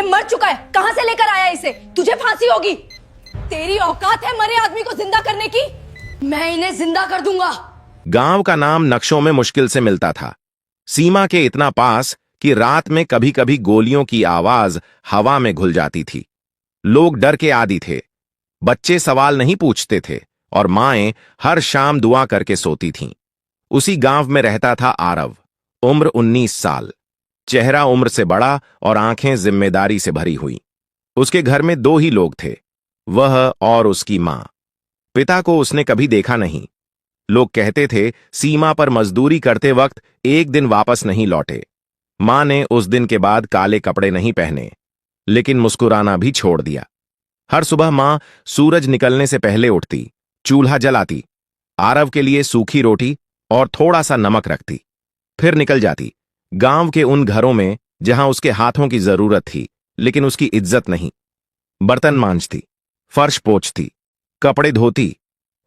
मर चुका है, कहां से लेकर आया इसे? तुझे फांसी होगी। तेरी औकात है मरे आदमी को जिंदा करने की? मैं इन्हें जिंदा कर दूंगा। गांव का नाम नक्शों में मुश्किल से मिलता था, सीमा के इतना पास कि रात में कभी कभी गोलियों की आवाज हवा में घुल जाती थी। लोग डर के आदी थे, बच्चे सवाल नहीं पूछते थे और माएं हर शाम दुआ करके सोती थीं। उसी गांव में रहता था आरव, उम्र 19 साल, चेहरा उम्र से बड़ा और आंखें जिम्मेदारी से भरी हुई। उसके घर में दो ही लोग थे, वह और उसकी मां। पिता को उसने कभी देखा नहीं। लोग कहते थे सीमा पर मजदूरी करते वक्त एक दिन वापस नहीं लौटे। मां ने उस दिन के बाद काले कपड़े नहीं पहने, लेकिन मुस्कुराना भी छोड़ दिया। हर सुबह मां सूरज निकलने से पहले उठती, चूल्हा जलाती, आरव के लिए सूखी रोटी और थोड़ा सा नमक रखती, फिर निकल जाती गांव के उन घरों में जहां उसके हाथों की जरूरत थी लेकिन उसकी इज्जत नहीं। बर्तन मांजती, फर्श पोंछती, कपड़े धोती,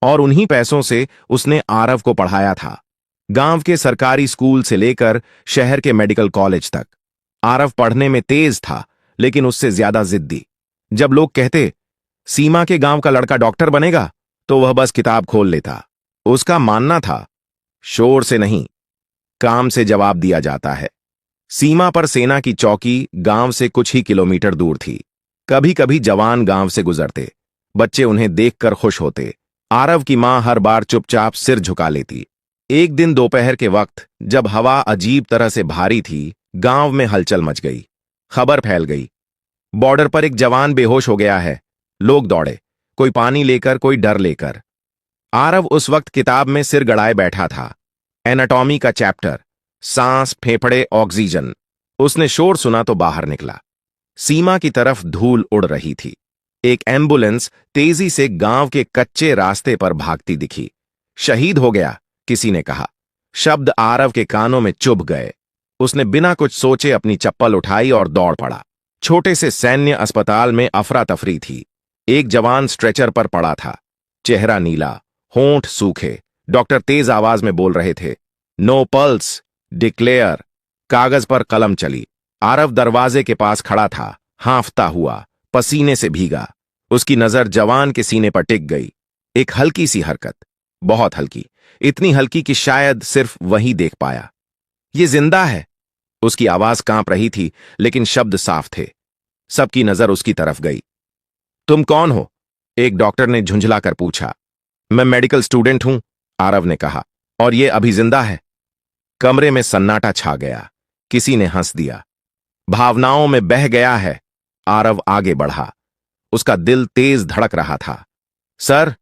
और उन्हीं पैसों से उसने आरव को पढ़ाया था, गांव के सरकारी स्कूल से लेकर शहर के मेडिकल कॉलेज तक। आरव पढ़ने में तेज था लेकिन उससे ज्यादा जिद्दी। जब लोग कहते सीमा के गांव का लड़का डॉक्टर बनेगा, तो वह बस किताब खोल लेता। उसका मानना था शोर से नहीं, काम से जवाब दिया जाता है। सीमा पर सेना की चौकी गांव से कुछ ही किलोमीटर दूर थी। कभी कभी जवान गांव से गुजरते, बच्चे उन्हें देखकर खुश होते। आरव की मां हर बार चुपचाप सिर झुका लेती। एक दिन दोपहर के वक्त जब हवा अजीब तरह से भारी थी, गांव में हलचल मच गई। खबर फैल गई, बॉर्डर पर एक जवान बेहोश हो गया है। लोग दौड़े, कोई पानी लेकर, कोई डर लेकर। आरव उस वक्त किताब में सिर गड़ाए बैठा था, एनाटॉमी का चैप्टर, सांस, फेफड़े, ऑक्सीजन। उसने शोर सुना तो बाहर निकला। सीमा की तरफ धूल उड़ रही थी। एक एम्बुलेंस तेजी से गांव के कच्चे रास्ते पर भागती दिखी। शहीद हो गया, किसी ने कहा। शब्द आरव के कानों में चुभ गए। उसने बिना कुछ सोचे अपनी चप्पल उठाई और दौड़ पड़ा। छोटे से सैन्य अस्पताल में अफरा तफरी थी। एक जवान स्ट्रेचर पर पड़ा था, चेहरा नीला, होंठ सूखे। डॉक्टर तेज आवाज में बोल रहे थे, नो पल्स, डिक्लेयर। कागज पर कलम चली। आरव दरवाजे के पास खड़ा था, हांफता हुआ, पसीने से भीगा। उसकी नजर जवान के सीने पर टिक गई। एक हल्की सी हरकत, बहुत हल्की, इतनी हल्की कि शायद सिर्फ वही देख पाया। ये जिंदा है। उसकी आवाज कांप रही थी लेकिन शब्द साफ थे। सबकी नजर उसकी तरफ गई। तुम कौन हो? एक डॉक्टर ने झुंझलाकर पूछा। मैं मेडिकल स्टूडेंट हूं, आरव ने कहा, और ये अभी जिंदा है। कमरे में सन्नाटा छा गया। किसी ने हंस दिया। भावनाओं में बह गया है। आरव आगे बढ़ा। उसका दिल तेज धड़क रहा था। सर,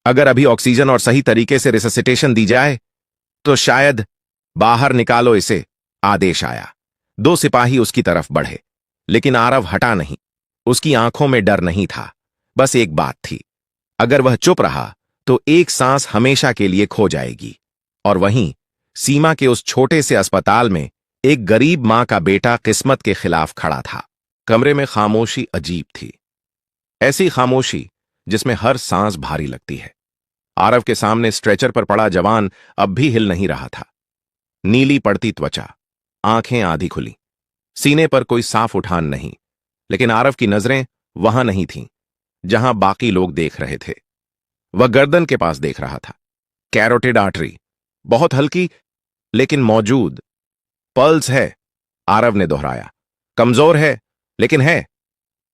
अगर अभी ऑक्सीजन और सही तरीके से रिससिटेशन दी जाए तो शायद। बाहर निकालो इसे, आदेश आया। दो सिपाही उसकी तरफ बढ़े, लेकिन आरव हटा नहीं। उसकी आंखों में डर नहीं था, बस एक बात थी, अगर वह चुप रहा तो एक सांस हमेशा के लिए खो जाएगी। और वहीं सीमा के उस छोटे से अस्पताल में एक गरीब मां का बेटा किस्मत के खिलाफ खड़ा था। कमरे में खामोशी अजीब थी, ऐसी खामोशी जिसमें हर सांस भारी लगती है। आरव के सामने स्ट्रेचर पर पड़ा जवान अब भी हिल नहीं रहा था। नीली पड़ती त्वचा, आंखें आधी खुली, सीने पर कोई साफ उठान नहीं, लेकिन आरव की नजरें वहां नहीं थीं जहां बाकी लोग देख रहे थे। वह गर्दन के पास देख रहा था। कैरोटिड आर्टरी, बहुत हल्की लेकिन मौजूद। पल्स है, आरव ने दोहराया। कमजोर है, लेकिन है।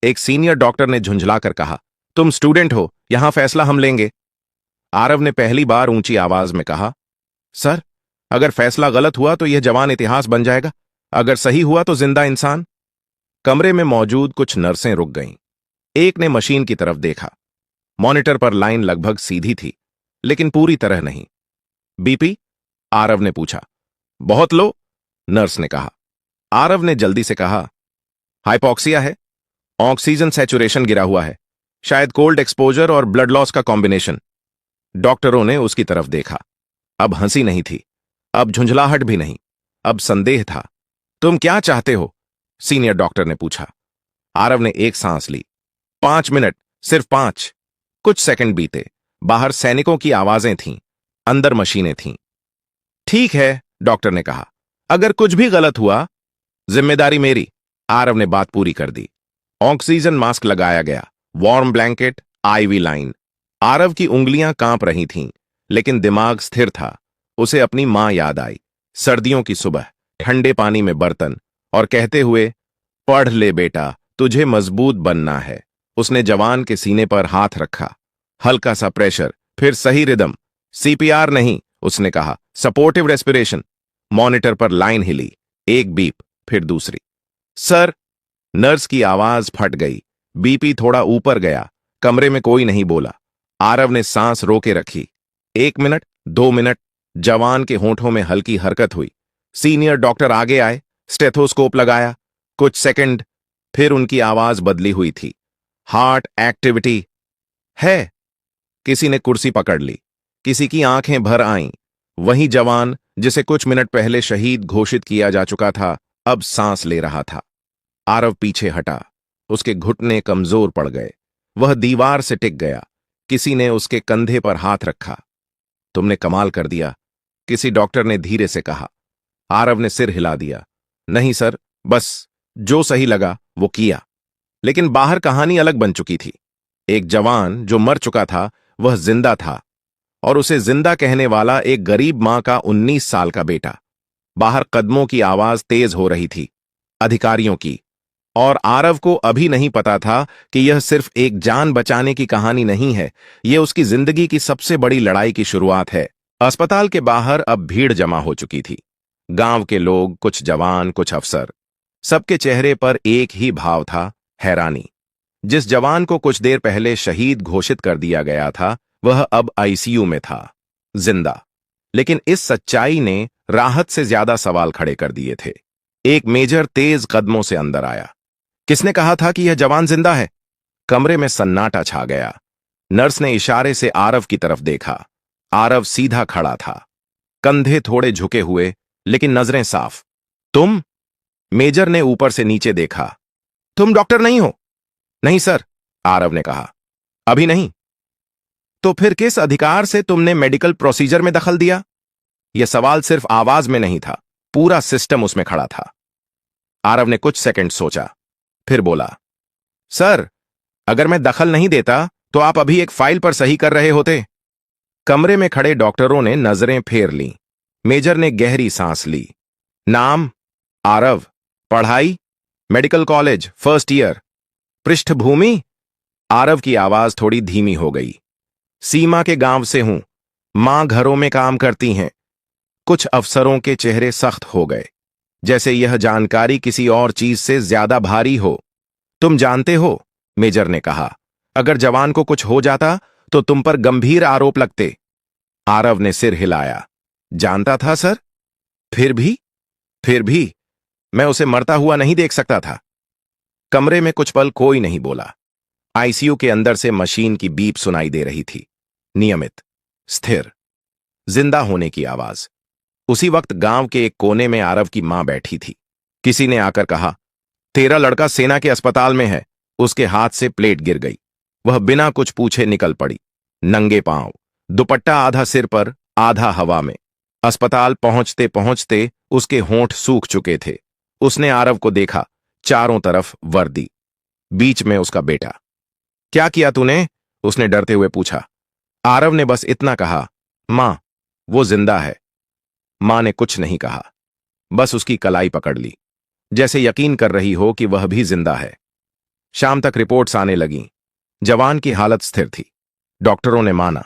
एक सीनियर डॉक्टर ने झुंझलाकर कहा, तुम स्टूडेंट हो, यहां फैसला हम लेंगे। आरव ने पहली बार ऊंची आवाज में कहा, सर, अगर फैसला गलत हुआ तो यह जवान इतिहास बन जाएगा, अगर सही हुआ तो जिंदा इंसान। कमरे में मौजूद कुछ नर्सें रुक गईं। एक ने मशीन की तरफ देखा। मॉनिटर पर लाइन लगभग सीधी थी, लेकिन पूरी तरह नहीं। बीपी? आरव ने पूछा। बहुत लो, नर्स ने कहा। आरव ने जल्दी से कहा, हाइपोक्सिया है, ऑक्सीजन सैचुरेशन गिरा हुआ है, शायद कोल्ड एक्सपोजर और ब्लड लॉस का कॉम्बिनेशन। डॉक्टरों ने उसकी तरफ देखा। अब हंसी नहीं थी, अब झुंझलाहट भी नहीं, अब संदेह था। तुम क्या चाहते हो? सीनियर डॉक्टर ने पूछा। आरव ने एक सांस ली। 5 मिनट, सिर्फ 5। कुछ सेकंड बीते। बाहर सैनिकों की आवाजें थीं, अंदर मशीनें थीं। ठीक है, डॉक्टर ने कहा, अगर कुछ भी गलत हुआ जिम्मेदारी मेरी। आरव ने बात पूरी कर दी। ऑक्सीजन मास्क लगाया गया, warm blanket, IV line. Aarav की उंगलियां कांप रही थीं, लेकिन दिमाग स्थिर था। उसे अपनी मां याद आई, सर्दियों की सुबह, ठंडे पानी में बर्तन, और कहते हुए, पढ़ ले बेटा, तुझे मजबूत बनना है। उसने जवान के सीने पर हाथ रखा। हल्का सा प्रेशर, फिर सही रिदम। सीपीआर नहीं, उसने कहा, सपोर्टिव रेस्पिरेशन। मॉनिटर पर लाइन हिली, एक बीप, फिर दूसरी। सर, नर्स की आवाज फट गई। बीपी थोड़ा ऊपर गया। कमरे में कोई नहीं बोला। आरव ने सांस रोके रखी। 1 मिनट, 2 मिनट। जवान के होंठों में हल्की हरकत हुई। सीनियर डॉक्टर आगे आए, स्टेथोस्कोप लगाया। कुछ सेकंड, फिर उनकी आवाज बदली हुई थी। हार्ट एक्टिविटी है। किसी ने कुर्सी पकड़ ली, किसी की आंखें भर आईं। वही जवान जिसे कुछ मिनट पहले शहीद घोषित किया जा चुका था, अब सांस ले रहा था। आरव पीछे हटा। उसके घुटने कमजोर पड़ गए। वह दीवार से टिक गया। किसी ने उसके कंधे पर हाथ रखा। तुमने कमाल कर दिया, किसी डॉक्टर ने धीरे से कहा। आरव ने सिर हिला दिया। नहीं सर, बस जो सही लगा वो किया। लेकिन बाहर कहानी अलग बन चुकी थी। एक जवान जो मर चुका था, वह जिंदा था, और उसे जिंदा कहने वाला एक गरीब मां का 19 साल का बेटा। बाहर कदमों की आवाज तेज हो रही थी, अधिकारियों की। और आरव को अभी नहीं पता था कि यह सिर्फ एक जान बचाने की कहानी नहीं है, यह उसकी जिंदगी की सबसे बड़ी लड़ाई की शुरुआत है। अस्पताल के बाहर अब भीड़ जमा हो चुकी थी। गांव के लोग, कुछ जवान, कुछ अफसर। सबके चेहरे पर एक ही भाव था, हैरानी। जिस जवान को कुछ देर पहले शहीद घोषित कर दिया गया था, वह अब आईसीयू में था, जिंदा। लेकिन इस सच्चाई ने राहत से ज्यादा सवाल खड़े कर दिए थे। एक मेजर तेज कदमों से अंदर आया। किसने कहा था कि यह जवान जिंदा है? कमरे में सन्नाटा छा गया। नर्स ने इशारे से आरव की तरफ देखा। आरव सीधा खड़ा था, कंधे थोड़े झुके हुए, लेकिन नजरें साफ। तुम? मेजर ने ऊपर से नीचे देखा। तुम डॉक्टर नहीं हो? नहीं सर, आरव ने कहा, अभी नहीं। तो फिर किस अधिकार से तुमने मेडिकल प्रोसीजर में दखल दिया? यह सवाल सिर्फ आवाज में नहीं था, पूरा सिस्टम उसमें खड़ा था। आरव ने कुछ सेकंड सोचा, फिर बोला, सर, अगर मैं दखल नहीं देता तो आप अभी एक फाइल पर सही कर रहे होते। कमरे में खड़े डॉक्टरों ने नजरें फेर लीं। मेजर ने गहरी सांस ली। नाम? आरव। पढ़ाई? Medical college, first year. पृष्ठभूमि? आरव की आवाज थोड़ी धीमी हो गई। सीमा के गांव से हूं, मां घरों में काम करती हैं। कुछ अफसरों के चेहरे सख्त हो गए, जैसे यह जानकारी किसी और चीज से ज्यादा भारी हो। तुम जानते हो, मेजर ने कहा, अगर जवान को कुछ हो जाता तो तुम पर गंभीर आरोप लगते। आरव ने सिर हिलाया। जानता था सर। फिर भी मैं उसे मरता हुआ नहीं देख सकता था। कमरे में कुछ पल कोई नहीं बोला। आईसीयू के अंदर से मशीन की बीप सुनाई दे रही थी, नियमित, स्थिर, जिंदा होने की आवाज। उसी वक्त गांव के एक कोने में आरव की मां बैठी थी। किसी ने आकर कहा, तेरा लड़का सेना के अस्पताल में है। उसके हाथ से प्लेट गिर गई। वह बिना कुछ पूछे निकल पड़ी, नंगे पांव, दुपट्टा आधा सिर पर, आधा हवा में। अस्पताल पहुंचते पहुंचते उसके होंठ सूख चुके थे। उसने आरव को देखा, चारों तरफ वर्दी, बीच में उसका बेटा। क्या किया तूने? उसने डरते हुए पूछा। आरव ने बस इतना कहा, मां, वो जिंदा है। मां ने कुछ नहीं कहा, बस उसकी कलाई पकड़ ली, जैसे यकीन कर रही हो कि वह भी जिंदा है। शाम तक रिपोर्ट्स आने लगीं। जवान की हालत स्थिर थी। डॉक्टरों ने माना,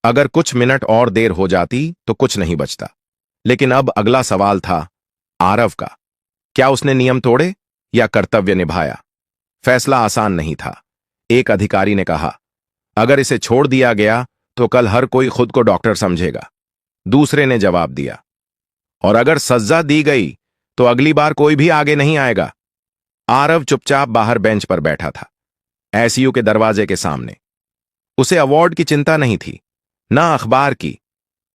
अगर कुछ मिनट और देर हो जाती तो कुछ नहीं बचता। लेकिन अब अगला सवाल था आरव का। क्या उसने नियम तोड़े या कर्तव्य निभाया? फैसला आसान नहीं था। एक अधिकारी ने कहा, अगर इसे छोड़ दिया गया तो कल हर कोई खुद को डॉक्टर समझेगा। दूसरे ने जवाब दिया, और अगर सजा दी गई तो अगली बार कोई भी आगे नहीं आएगा। आरव चुपचाप बाहर बेंच पर बैठा था, आईसीयू के दरवाजे के सामने। उसे अवार्ड की चिंता नहीं थी, ना अखबार की।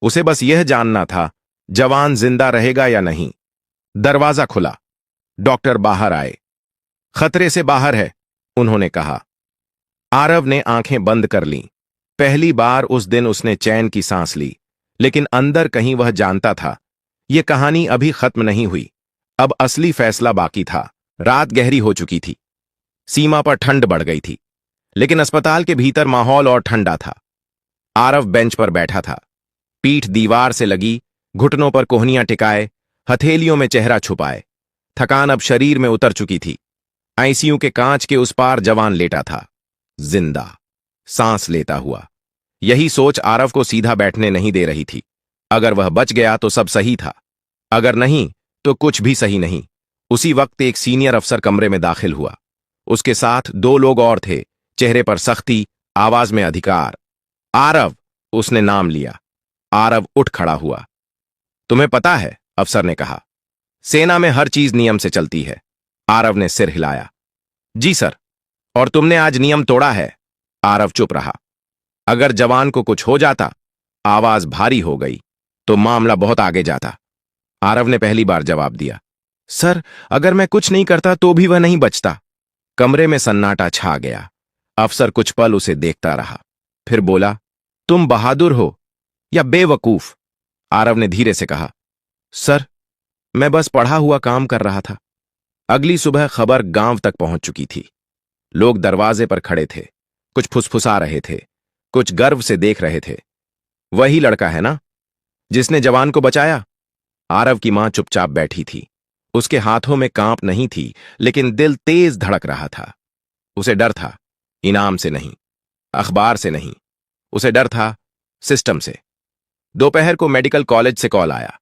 उसे बस यह जानना था, जवान जिंदा रहेगा या नहीं। दरवाजा खुला, डॉक्टर बाहर आए। खतरे से बाहर है, उन्होंने कहा। आरव ने आंखें बंद कर लीं। पहली बार उस दिन उसने चैन की सांस ली, लेकिन अंदर कहीं वह जानता था, यह कहानी अभी खत्म नहीं हुई। अब असली फैसला बाकी था। रात गहरी हो चुकी थी। सीमा पर ठंड बढ़ गई थी, लेकिन अस्पताल के भीतर माहौल और ठंडा था। आरव बेंच पर बैठा था, पीठ दीवार से लगी, घुटनों पर कोहनियां टिकाए, हथेलियों में चेहरा छुपाए। थकान अब शरीर में उतर चुकी थी। आईसीयू के कांच के उस पार जवान लेटा था, जिंदा, सांस लेता हुआ। यही सोच आरव को सीधा बैठने नहीं दे रही थी। अगर वह बच गया तो सब सही था, अगर नहीं तो कुछ भी सही नहीं। उसी वक्त एक सीनियर अफसर कमरे में दाखिल हुआ। उसके साथ 2 लोग और थे, चेहरे पर सख्ती, आवाज में अधिकार। आरव, उसने नाम लिया। आरव उठ खड़ा हुआ। तुम्हें पता है, अफसर ने कहा, सेना में हर चीज नियम से चलती है। आरव ने सिर हिलाया। जी सर। और तुमने आज नियम तोड़ा है। आरव चुप रहा। अगर जवान को कुछ हो जाता, आवाज भारी हो गई, तो मामला बहुत आगे जाता। आरव ने पहली बार जवाब दिया। सर, अगर मैं कुछ नहीं करता तो भी वह नहीं बचता। कमरे में सन्नाटा छा गया। अफसर कुछ पल उसे देखता रहा, फिर बोला, तुम बहादुर हो या बेवकूफ? आरव ने धीरे से कहा, सर, मैं बस पढ़ा हुआ काम कर रहा था। अगली सुबह खबर गांव तक पहुंच चुकी थी। लोग दरवाजे पर खड़े थे, कुछ फुसफुसा रहे थे, कुछ गर्व से देख रहे थे। वही लड़का है ना जिसने जवान को बचाया? आरव की मां चुपचाप बैठी थी। उसके हाथों में कांप नहीं थी, लेकिन दिल तेज धड़क रहा था। उसे डर था, इनाम से नहीं, अखबार से नहीं, उसे डर था सिस्टम से। दोपहर को मेडिकल कॉलेज से कॉल आया।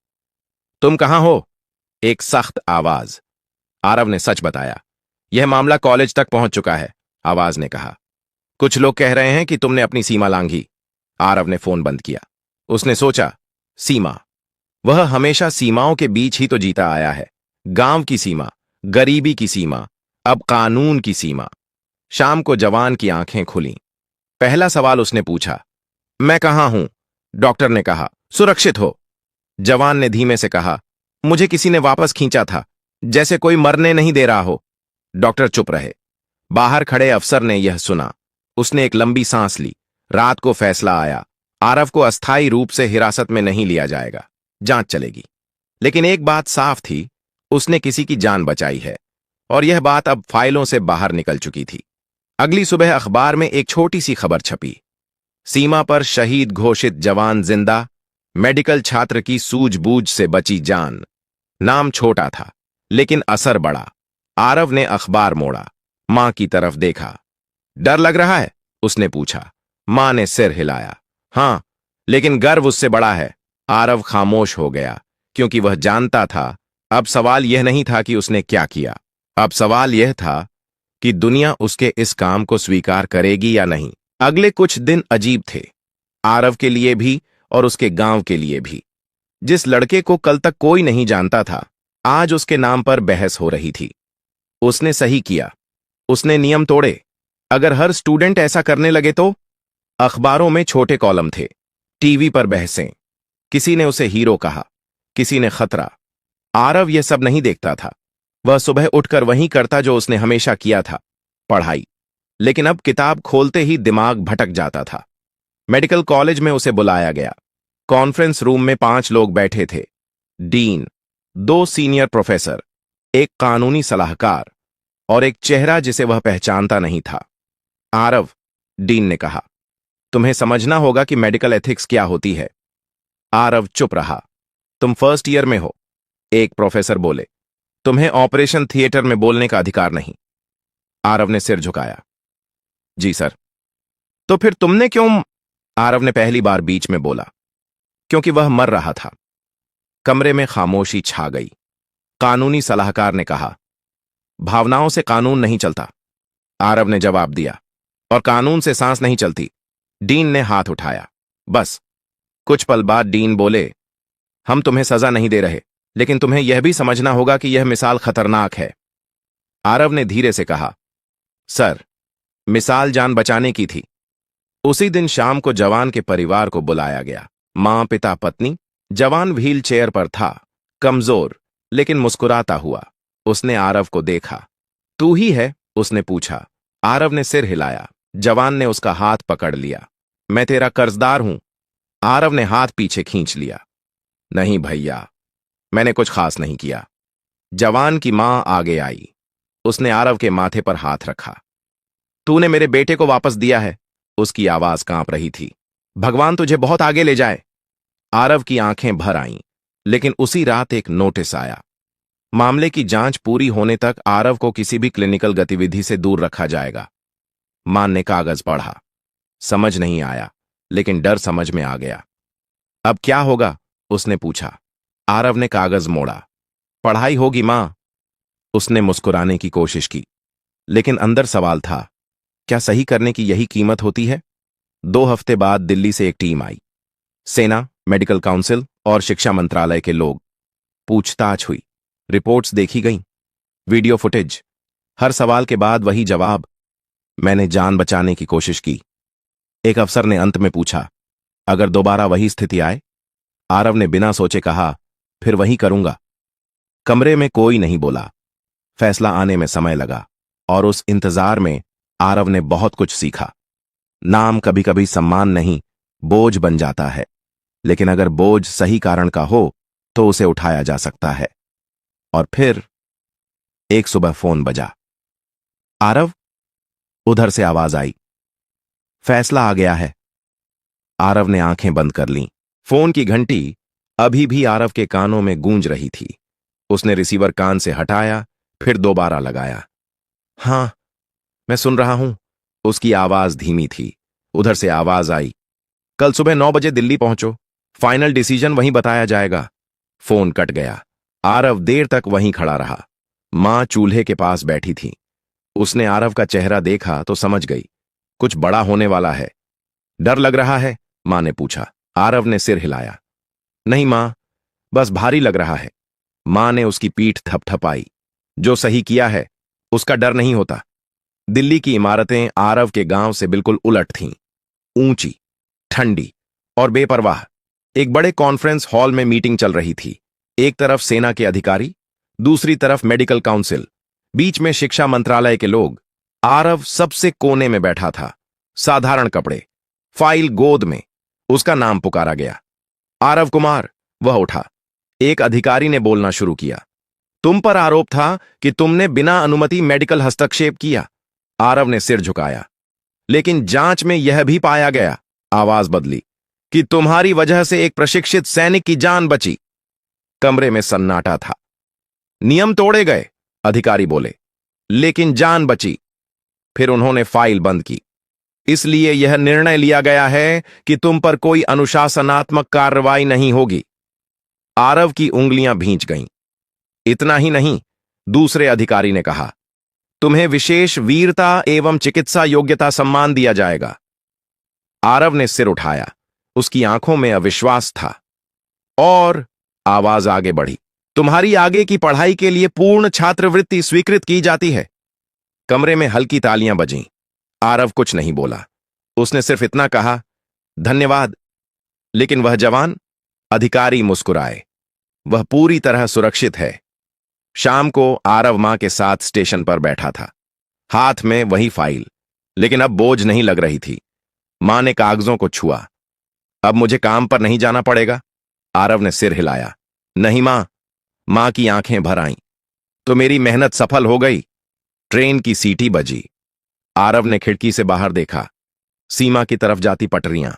तुम कहां हो? एक सख्त आवाज। आरव ने सच बताया। यह मामला कॉलेज तक पहुंच चुका है, आवाज ने कहा। कुछ लोग कह रहे हैं कि तुमने अपनी सीमा लांघी। आरव ने फोन बंद किया। उसने सोचा, सीमा, वह हमेशा सीमाओं के बीच ही तो जीता आया है। गांव की सीमा, गरीबी की सीमा, अब कानून की सीमा। शाम को जवान की आंखें खुलीं। पहला सवाल उसने पूछा, मैं कहां हूं? डॉक्टर ने कहा, सुरक्षित हो। जवान ने धीमे से कहा, मुझे किसी ने वापस खींचा था, जैसे कोई मरने नहीं दे रहा हो। डॉक्टर चुप रहे। बाहर खड़े अफसर ने यह सुना। उसने एक लंबी सांस ली। रात को फैसला आया, आरव को अस्थायी रूप से हिरासत में नहीं लिया जाएगा, जांच चलेगी। लेकिन एक बात साफ थी, उसने किसी की जान बचाई है, और यह बात अब फाइलों से बाहर निकल चुकी थी। अगली सुबह अखबार में एक छोटी सी खबर छपी। सीमा पर शहीद घोषित जवान जिंदा, मेडिकल छात्र की सूझबूझ से बची जान। नाम छोटा था, लेकिन असर बड़ा। आरव ने अखबार मोड़ा, मां की तरफ देखा। डर लग रहा है? उसने पूछा। मां ने सिर हिलाया। हां, लेकिन गर्व उससे बड़ा है। आरव खामोश हो गया, क्योंकि वह जानता था अब सवाल यह नहीं था कि उसने क्या किया। अब सवाल यह था कि दुनिया उसके इस काम को स्वीकार करेगी या नहीं। अगले कुछ दिन अजीब थे, आरव के लिए भी और उसके गांव के लिए भी। जिस लड़के को कल तक कोई नहीं जानता था, आज उसके नाम पर बहस हो रही थी। उसने सही किया, उसने नियम तोड़े। अगर हर स्टूडेंट ऐसा करने लगे तो? अखबारों में छोटे कॉलम थे, टीवी पर बहसें। किसी ने उसे हीरो कहा, किसी ने खतरा। आरव यह सब नहीं देखता था। वह सुबह उठकर वही करता जो उसने हमेशा किया था, पढ़ाई। लेकिन अब किताब खोलते ही दिमाग भटक जाता था। मेडिकल कॉलेज में उसे बुलाया गया। कॉन्फ्रेंस रूम में 5 लोग बैठे थे। डीन, 2 सीनियर प्रोफेसर, एक कानूनी सलाहकार और एक चेहरा जिसे वह पहचानता नहीं था। आरव, डीन ने कहा, तुम्हें समझना होगा कि मेडिकल एथिक्स क्या होती है। आरव चुप रहा। तुम फर्स्ट ईयर में हो, एक प्रोफेसर बोले। तुम्हें ऑपरेशन थिएटर में बोलने का अधिकार नहीं। आरव ने सिर झुकाया। जी सर। तो फिर तुमने क्यों? आरव ने पहली बार बीच में बोला, क्योंकि वह मर रहा था। कमरे में खामोशी छा गई। कानूनी सलाहकार ने कहा, भावनाओं से कानून नहीं चलता। आरव ने जवाब दिया, और कानून से सांस नहीं चलती। डीन ने हाथ उठाया। बस। कुछ पल बाद डीन बोले, हम तुम्हें सजा नहीं दे रहे, लेकिन तुम्हें यह भी समझना होगा कि यह मिसाल खतरनाक है। आरव ने धीरे से कहा, सर, मिसाल जान बचाने की थी। उसी दिन शाम को जवान के परिवार को बुलाया गया। मां, पिता, पत्नी। जवान व्हील चेयर पर था, कमजोर लेकिन मुस्कुराता हुआ। उसने आरव को देखा। तू ही है? उसने पूछा। आरव ने सिर हिलाया। जवान ने उसका हाथ पकड़ लिया। मैं तेरा कर्जदार हूं। आरव ने हाथ पीछे खींच लिया। नहीं भैया, मैंने कुछ खास नहीं किया। जवान की मां आगे आई। उसने आरव के माथे पर हाथ रखा। तूने मेरे बेटे को वापस दिया है। उसकी आवाज कांप रही थी। भगवान तुझे बहुत आगे ले जाए। आरव की आंखें भर आईं, लेकिन उसी रात एक नोटिस आया। मामले की जांच पूरी होने तक आरव को किसी भी क्लिनिकल गतिविधि से दूर रखा जाएगा। मान ने कागज पढ़ा। समझ नहीं आया, लेकिन डर समझ में आ गया। अब क्या होगा? उसने पूछा। आरव ने कागज मोड़ा। पढ़ाई होगी मां। उसने मुस्कुराने की कोशिश की, लेकिन अंदर सवाल था, क्या सही करने की यही कीमत होती है? 2 हफ्ते बाद दिल्ली से एक टीम आई। सेना, मेडिकल काउंसिल और शिक्षा मंत्रालय के लोग। पूछताछ हुई, रिपोर्ट्स देखी गईं, वीडियो फुटेज। हर सवाल के बाद वही जवाब। मैंने जान बचाने की कोशिश की। एक अफसर ने अंत में पूछा, अगर दोबारा वही स्थिति आए? आरव ने बिना सोचे कहा, फिर वही करूंगा। कमरे में कोई नहीं बोला। फैसला आने में समय लगा, और उस इंतजार में आरव ने बहुत कुछ सीखा। नाम कभी कभी सम्मान नहीं, बोझ बन जाता है, लेकिन अगर बोझ सही कारण का हो तो उसे उठाया जा सकता है। और फिर एक सुबह फोन बजा। आरव, उधर से आवाज आई, फैसला आ गया है। आरव ने आंखें बंद कर लीं। फोन की घंटी अभी भी आरव के कानों में गूंज रही थी। उसने रिसीवर कान से हटाया, फिर दोबारा लगाया। हां, मैं सुन रहा हूं। उसकी आवाज धीमी थी। उधर से आवाज आई, कल सुबह 9 बजे दिल्ली पहुंचो, फाइनल डिसीजन वहीं बताया जाएगा। फोन कट गया। आरव देर तक वहीं खड़ा रहा। मां चूल्हे के पास बैठी थी। उसने आरव का चेहरा देखा तो समझ गई, कुछ बड़ा होने वाला है। डर लग रहा है? मां ने पूछा। आरव ने सिर हिलाया। नहीं मां, बस भारी लग रहा है। मां ने उसकी पीठ थपथपाई। जो सही किया है उसका डर नहीं होता। दिल्ली की इमारतें आरव के गांव से बिल्कुल उलट थीं। ऊंची, ठंडी और बेपरवाह। एक बड़े कॉन्फ्रेंस हॉल में मीटिंग चल रही थी। एक तरफ सेना के अधिकारी, दूसरी तरफ मेडिकल काउंसिल, बीच में शिक्षा मंत्रालय के लोग। आरव सबसे कोने में बैठा था। साधारण कपड़े, फाइल गोद में। उसका नाम पुकारा गया। आरव कुमार। वह उठा। एक अधिकारी ने बोलना शुरू किया। तुम पर आरोप था कि तुमने बिना अनुमति मेडिकल हस्तक्षेप किया। आरव ने सिर झुकाया। लेकिन जांच में यह भी पाया गया, आवाज बदली, कि तुम्हारी वजह से एक प्रशिक्षित सैनिक की जान बची। कमरे में सन्नाटा था। नियम तोड़े गए, अधिकारी बोले, लेकिन जान बची। फिर उन्होंने फाइल बंद की। इसलिए यह निर्णय लिया गया है कि तुम पर कोई अनुशासनात्मक कार्रवाई नहीं होगी। आरव की उंगलियां भींच गईं। इतना ही नहीं, दूसरे अधिकारी ने कहा, तुम्हें विशेष वीरता एवं चिकित्सा योग्यता सम्मान दिया जाएगा। आरव ने सिर उठाया। उसकी आंखों में अविश्वास था। और आवाज आगे बढ़ी, तुम्हारी आगे की पढ़ाई के लिए पूर्ण छात्रवृत्ति स्वीकृत की जाती है। कमरे में हल्की तालियां बजीं। आरव कुछ नहीं बोला। उसने सिर्फ इतना कहा, धन्यवाद। लेकिन वह जवान? अधिकारी मुस्कुराए। वह पूरी तरह सुरक्षित है। शाम को आरव मां के साथ स्टेशन पर बैठा था, हाथ में वही फाइल, लेकिन अब बोझ नहीं लग रही थी। मां ने कागजों को छुआ। अब मुझे काम पर नहीं जाना पड़ेगा? आरव ने सिर हिलाया। नहीं मां। मां की आंखें भर आईं। तो मेरी मेहनत सफल हो गई। ट्रेन की सीटी बजी। आरव ने खिड़की से बाहर देखा। सीमा की तरफ जाती पटरियां।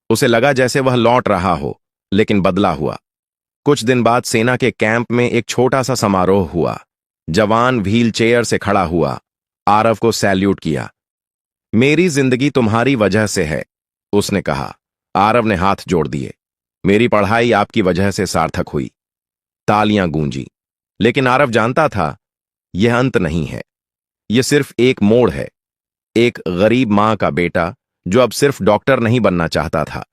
उसे लगा जैसे वह लौट रहा हो, लेकिन बदला हुआ। कुछ दिन बाद सेना के कैंप में एक छोटा सा समारोह हुआ। जवान व्हील चेयर से खड़ा हुआ, आरव को सैल्यूट किया। मेरी जिंदगी तुम्हारी वजह से है, उसने कहा। आरव ने हाथ जोड़ दिए। मेरी पढ़ाई आपकी वजह से सार्थक हुई। तालियां गूंजी। लेकिन आरव जानता था, यह अंत नहीं है। यह सिर्फ एक मोड़ है। एक गरीब मां का बेटा जो अब सिर्फ डॉक्टर नहीं बनना चाहता था,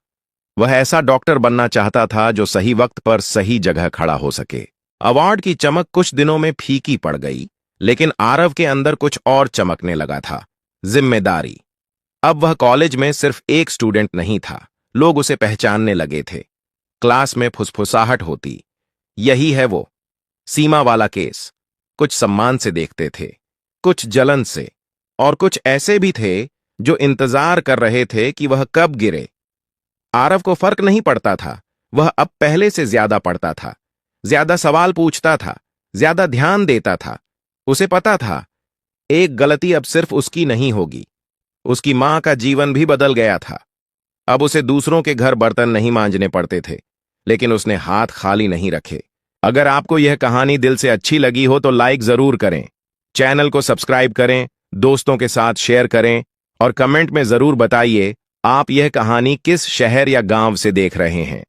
वह ऐसा डॉक्टर बनना चाहता था जो सही वक्त पर सही जगह खड़ा हो सके। अवार्ड की चमक कुछ दिनों में फीकी पड़ गई, लेकिन आरव के अंदर कुछ और चमकने लगा था, जिम्मेदारी। अब वह कॉलेज में सिर्फ एक स्टूडेंट नहीं था, लोग उसे पहचानने लगे थे। क्लास में फुसफुसाहट होती, यही है वो सीमा वाला केस। कुछ सम्मान से देखते थे, कुछ जलन से, और कुछ ऐसे भी थे जो इंतजार कर रहे थे कि वह कब गिरे। आरव को फर्क नहीं पड़ता था। वह अब पहले से ज्यादा पढ़ता था, ज्यादा सवाल पूछता था, ज्यादा ध्यान देता था। उसे पता था एक गलती अब सिर्फ उसकी नहीं होगी, उसकी मां का जीवन भी बदल गया था। अब उसे दूसरों के घर बर्तन नहीं मांजने पड़ते थे, लेकिन उसने हाथ खाली नहीं रखे। अगर आपको यह कहानी दिल से अच्छी लगी हो तो लाइक जरूर करें, चैनल को सब्सक्राइब करें, दोस्तों के साथ शेयर करें और कमेंट में जरूर बताइए आप यह कहानी किस शहर या गांव से देख रहे हैं।